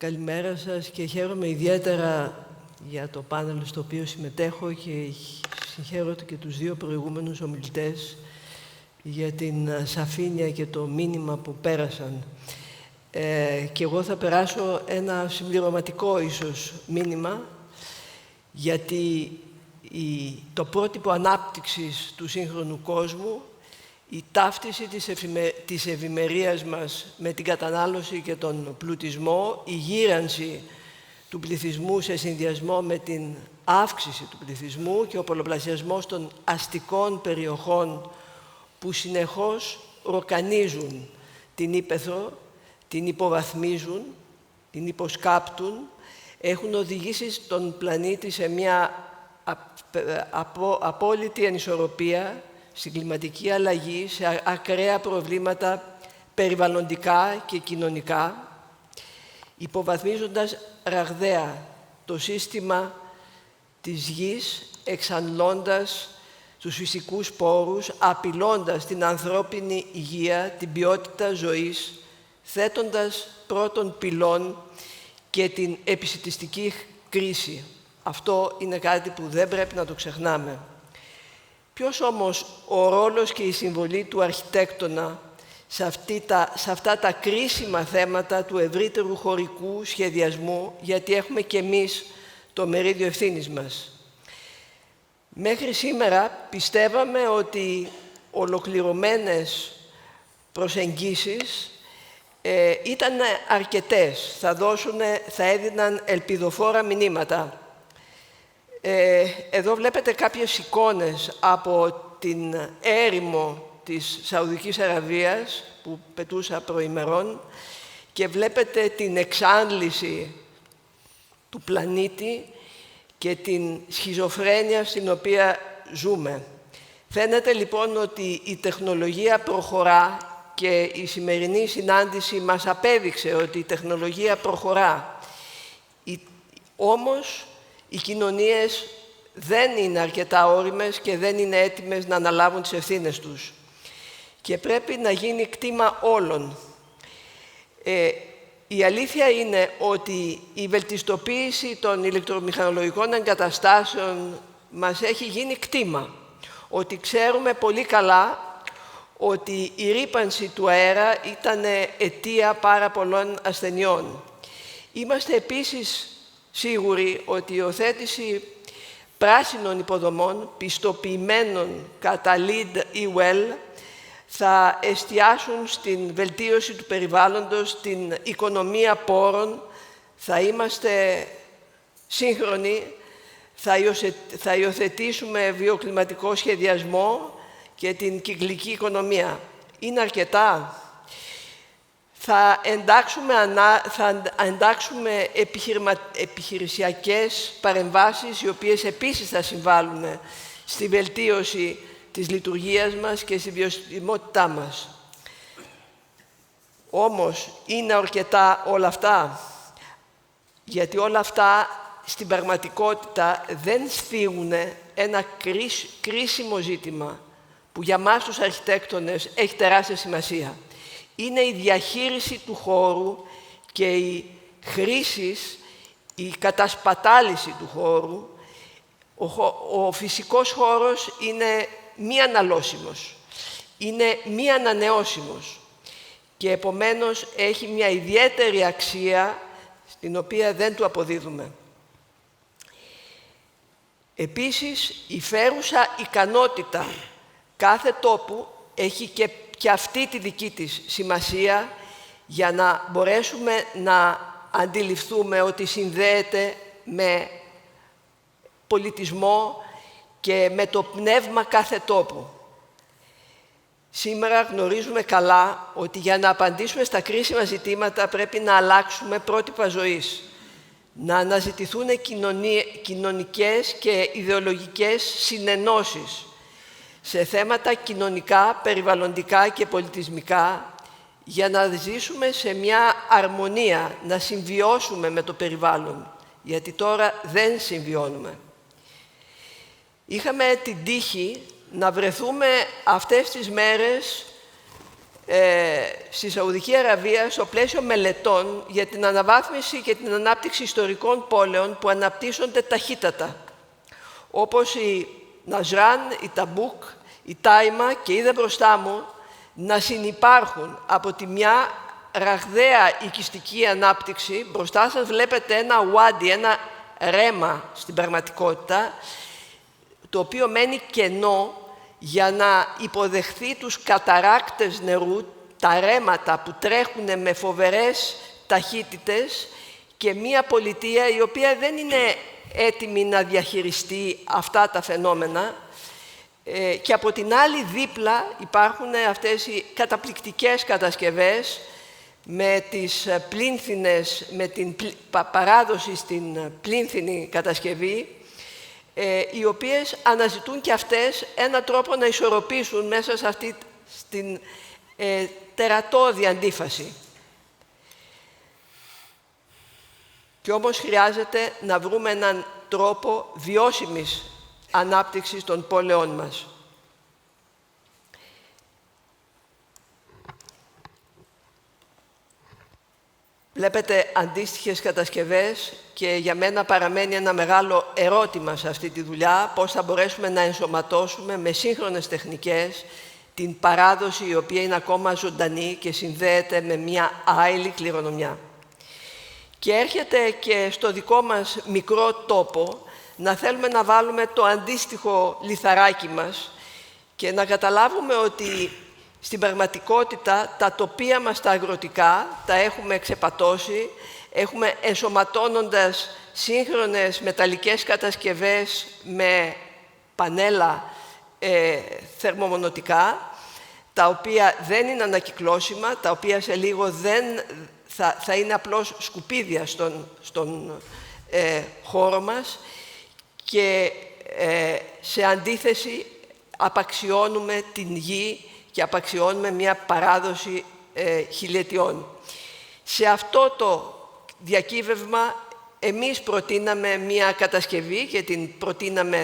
Καλημέρα σας και χαίρομαι ιδιαίτερα για το πάνελ στο οποίο συμμετέχω και συγχαίρω και τους δύο προηγούμενους ομιλητές για την σαφήνεια και το μήνυμα που πέρασαν. Και εγώ θα περάσω ένα συμπληρωματικό ίσως μήνυμα, γιατί το πρότυπο ανάπτυξης του σύγχρονου κόσμου, η ταύτιση της ευημερίας μας με την κατανάλωση και τον πλουτισμό, η γύρανση του πληθυσμού σε συνδυασμό με την αύξηση του πληθυσμού και ο πολλαπλασιασμός των αστικών περιοχών που συνεχώς ροκανίζουν την ύπαιθρο, την υποβαθμίζουν, την υποσκάπτουν, έχουν οδηγήσει τον πλανήτη σε μια απόλυτη ανισορροπία, στην κλιματική αλλαγή, σε ακραία προβλήματα περιβαλλοντικά και κοινωνικά, υποβαθμίζοντας ραγδαία το σύστημα της γης, εξαντλώντας τους φυσικούς πόρους, απειλώντας την ανθρώπινη υγεία, την ποιότητα ζωής, θέτοντας πρώτον πυλών και την επισιτιστική κρίση. Αυτό είναι κάτι που δεν πρέπει να το ξεχνάμε. Ποιος όμως ο ρόλος και η συμβολή του αρχιτέκτονα σε αυτά τα κρίσιμα θέματα του ευρύτερου χωρικού σχεδιασμού, γιατί έχουμε και εμείς το μερίδιο ευθύνης μας. Μέχρι σήμερα πιστεύαμε ότι ολοκληρωμένες προσεγγίσεις ήταν αρκετές, θα έδιναν ελπιδοφόρα μηνύματα. Εδώ βλέπετε κάποιες εικόνες από την έρημο της Σαουδικής Αραβίας που πετούσα προημερών και βλέπετε την εξάντληση του πλανήτη και την σχιζοφρένεια στην οποία ζούμε. Φαίνεται λοιπόν ότι η τεχνολογία προχωρά και η σημερινή συνάντηση μας απέδειξε ότι η τεχνολογία προχωρά. Όμως, οι κοινωνίες δεν είναι αρκετά όριμες και δεν είναι έτοιμες να αναλάβουν τις ευθύνες τους. Και πρέπει να γίνει κτήμα όλων. Η αλήθεια είναι ότι η βελτιστοποίηση των ηλεκτρομηχανολογικών εγκαταστάσεων μας έχει γίνει κτήμα. Ότι ξέρουμε πολύ καλά ότι η ρύπανση του αέρα ήταν αιτία πάρα πολλών ασθενειών. Είμαστε επίσης σίγουροι ότι η υιοθέτηση πράσινων υποδομών, πιστοποιημένων κατά LEED ή WELL, θα εστιάσουν στην βελτίωση του περιβάλλοντος, στην οικονομία πόρων, θα είμαστε σύγχρονοι, θα υιοθετήσουμε βιοκλιματικό σχεδιασμό και την κυκλική οικονομία. Είναι αρκετά? Θα εντάξουμε επιχειρησιακές παρεμβάσεις, οι οποίες επίσης θα συμβάλλουν στη βελτίωση της λειτουργίας μας και στη βιωσιμότητά μας. Όμως, είναι αρκετά όλα αυτά? Γιατί όλα αυτά, στην πραγματικότητα, δεν θίγουν ένα κρίσιμο ζήτημα που για μας τους αρχιτέκτονες έχει τεράστια σημασία. Είναι η διαχείριση του χώρου και η χρήση, η κατασπατάληση του χώρου. Ο φυσικός χώρος είναι μη αναλώσιμος, είναι μη ανανεώσιμος και επομένως έχει μια ιδιαίτερη αξία στην οποία δεν του αποδίδουμε. Επίσης, η φέρουσα ικανότητα κάθε τόπου έχει και αυτή τη δική της σημασία για να μπορέσουμε να αντιληφθούμε ότι συνδέεται με πολιτισμό και με το πνεύμα κάθε τόπου. Σήμερα γνωρίζουμε καλά ότι για να απαντήσουμε στα κρίσιμα ζητήματα πρέπει να αλλάξουμε πρότυπα ζωής, να αναζητηθούν κοινωνικές και ιδεολογικές συνενώσεις σε θέματα κοινωνικά, περιβαλλοντικά και πολιτισμικά, για να ζήσουμε σε μια αρμονία, να συμβιώσουμε με το περιβάλλον, γιατί τώρα δεν συμβιώνουμε. Είχαμε την τύχη να βρεθούμε αυτές τις μέρες στη Σαουδική Αραβία στο πλαίσιο μελετών για την αναβάθμιση και την ανάπτυξη ιστορικών πόλεων που αναπτύσσονται ταχύτατα, όπως η Ναζράν, η Ταμπούκ, η Τάιμα, και είδα μπροστά μου να συνυπάρχουν από τη μια ραγδαία οικιστική ανάπτυξη. Μπροστά σας βλέπετε ένα ουάντι, ένα ρέμα στην πραγματικότητα, το οποίο μένει κενό για να υποδεχθεί τους καταράκτες νερού, τα ρέματα που τρέχουν με φοβερές ταχύτητες, και μία πολιτεία η οποία δεν είναι έτοιμη να διαχειριστεί αυτά τα φαινόμενα. Και από την άλλη δίπλα υπάρχουν αυτές οι καταπληκτικές κατασκευές με τις πλήνθινες, με την παράδοση στην πλήνθινη κατασκευή, οι οποίες αναζητούν και αυτές έναν τρόπο να ισορροπήσουν μέσα σε αυτή την τερατώδη αντίφαση. Και όμως χρειάζεται να βρούμε έναν τρόπο βιώσιμης ανάπτυξης των πόλεων μας. Βλέπετε αντίστοιχες κατασκευές και για μένα παραμένει ένα μεγάλο ερώτημα σε αυτή τη δουλειά, πώς θα μπορέσουμε να ενσωματώσουμε με σύγχρονες τεχνικές την παράδοση η οποία είναι ακόμα ζωντανή και συνδέεται με μια άειλη κληρονομιά. Και έρχεται και στο δικό μας μικρό τόπο να θέλουμε να βάλουμε το αντίστοιχο λιθαράκι μας και να καταλάβουμε ότι στην πραγματικότητα τα τοπία μας τα αγροτικά τα έχουμε ξεπατώσει, έχουμε ενσωματώνοντας σύγχρονες μεταλλικές κατασκευές με πανέλα θερμομονωτικά, τα οποία δεν είναι ανακυκλώσιμα, τα οποία σε λίγο θα είναι απλώς σκουπίδια στον χώρο μας, και σε αντίθεση απαξιώνουμε την γη και απαξιώνουμε μια παράδοση χιλιετιών. Σε αυτό το διακύβευμα εμείς προτείναμε μια κατασκευή και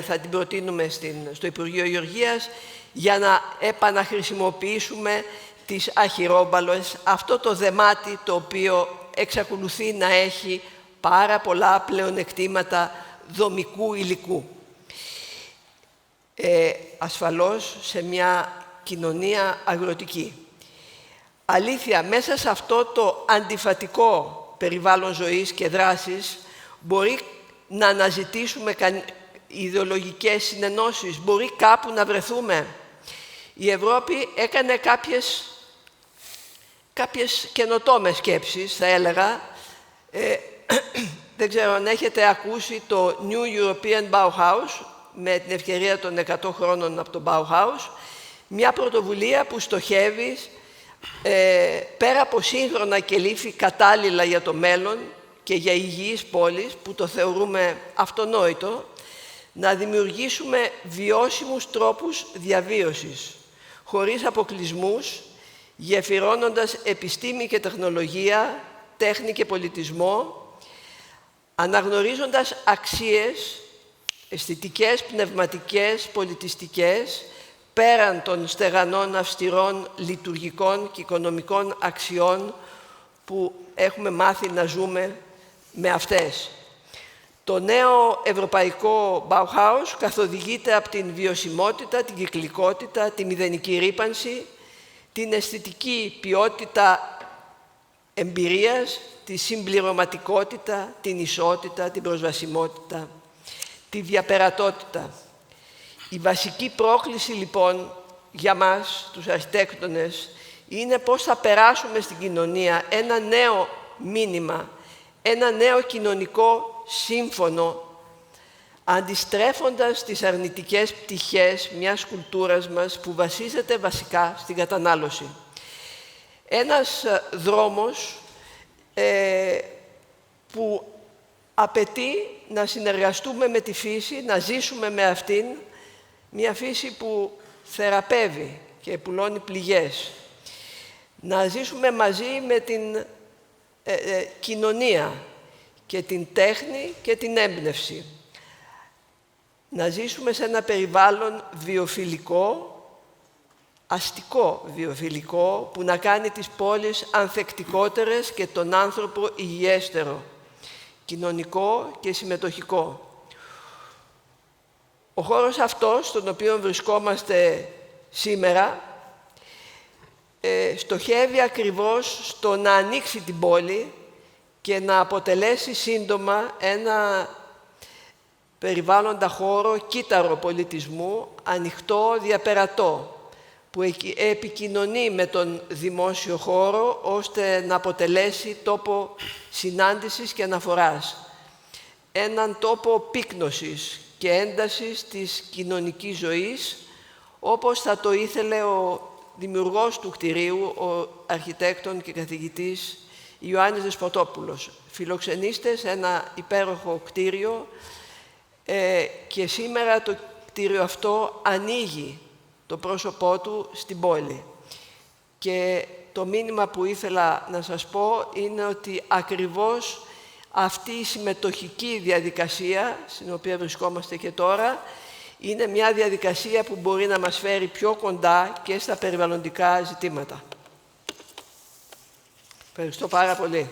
θα την προτείνουμε στο Υπουργείο Γεωργίας για να επαναχρησιμοποιήσουμε τις αχυρόμπαλες, αυτό το δεμάτι το οποίο εξακολουθεί να έχει πάρα πολλά πλεονεκτήματα δομικού υλικού. Ασφαλώς σε μια κοινωνία αγροτική. Αλήθεια, μέσα σε αυτό το αντιφατικό περιβάλλον ζωής και δράσης μπορεί να αναζητήσουμε ιδεολογικές συνενώσεις, μπορεί κάπου να βρεθούμε. Η Ευρώπη έκανε κάποιες καινοτόμες σκέψεις, θα έλεγα. Δεν ξέρω αν έχετε ακούσει το New European Bauhaus, με την ευκαιρία των 100 χρόνων από το Bauhaus, μια πρωτοβουλία που στοχεύει, πέρα από σύγχρονα και λύθη κατάλληλα για το μέλλον και για υγιείς πόλεις, που το θεωρούμε αυτονόητο, να δημιουργήσουμε βιώσιμους τρόπους διαβίωσης, χωρίς αποκλεισμούς, γεφυρώνοντας επιστήμη και τεχνολογία, τέχνη και πολιτισμό, αναγνωρίζοντας αξίες αισθητικές, πνευματικές, πολιτιστικές, πέραν των στεγανών, αυστηρών, λειτουργικών και οικονομικών αξιών που έχουμε μάθει να ζούμε με αυτές. Το νέο ευρωπαϊκό Bauhaus καθοδηγείται από την βιωσιμότητα, την κυκλικότητα, τη μηδενική ρύπανση, την αισθητική ποιότητα εμπειρίας, τη συμπληρωματικότητα, την ισότητα, την προσβασιμότητα, τη διαπερατότητα. Η βασική πρόκληση, λοιπόν, για μας, τους αρχιτέκτονες, είναι πώς θα περάσουμε στην κοινωνία ένα νέο μήνυμα, ένα νέο κοινωνικό σύμφωνο, αντιστρέφοντας τις αρνητικές πτυχές μιας κουλτούρας μας που βασίζεται βασικά στην κατανάλωση. Ένας δρόμος που απαιτεί να συνεργαστούμε με τη φύση, να ζήσουμε με αυτήν, μια φύση που θεραπεύει και πουλώνει πληγές. Να ζήσουμε μαζί με την κοινωνία και την τέχνη και την έμπνευση. Να ζήσουμε σε ένα περιβάλλον βιοφιλικό, αστικό βιοφιλικό που να κάνει τις πόλεις ανθεκτικότερες και τον άνθρωπο υγιέστερο, κοινωνικό και συμμετοχικό. Ο χώρος αυτός, στον οποίο βρισκόμαστε σήμερα, στοχεύει ακριβώς στο να ανοίξει την πόλη και να αποτελέσει σύντομα ένα περιβάλλοντα χώρο κύτταρο πολιτισμού, ανοιχτό, διαπερατό, που επικοινωνεί με τον δημόσιο χώρο ώστε να αποτελέσει τόπο συνάντησης και αναφοράς. Έναν τόπο πύκνωσης και έντασης της κοινωνικής ζωής, όπως θα το ήθελε ο δημιουργός του κτηρίου, ο αρχιτέκτον και καθηγητής Ιωάννης Δεσποτόπουλος. Φιλοξενήστε σε ένα υπέροχο κτίριο και σήμερα το κτίριο αυτό ανοίγει το πρόσωπό του στην πόλη. Και το μήνυμα που ήθελα να σας πω είναι ότι ακριβώς αυτή η συμμετοχική διαδικασία, στην οποία βρισκόμαστε και τώρα, είναι μια διαδικασία που μπορεί να μας φέρει πιο κοντά και στα περιβαλλοντικά ζητήματα. Ευχαριστώ πάρα πολύ.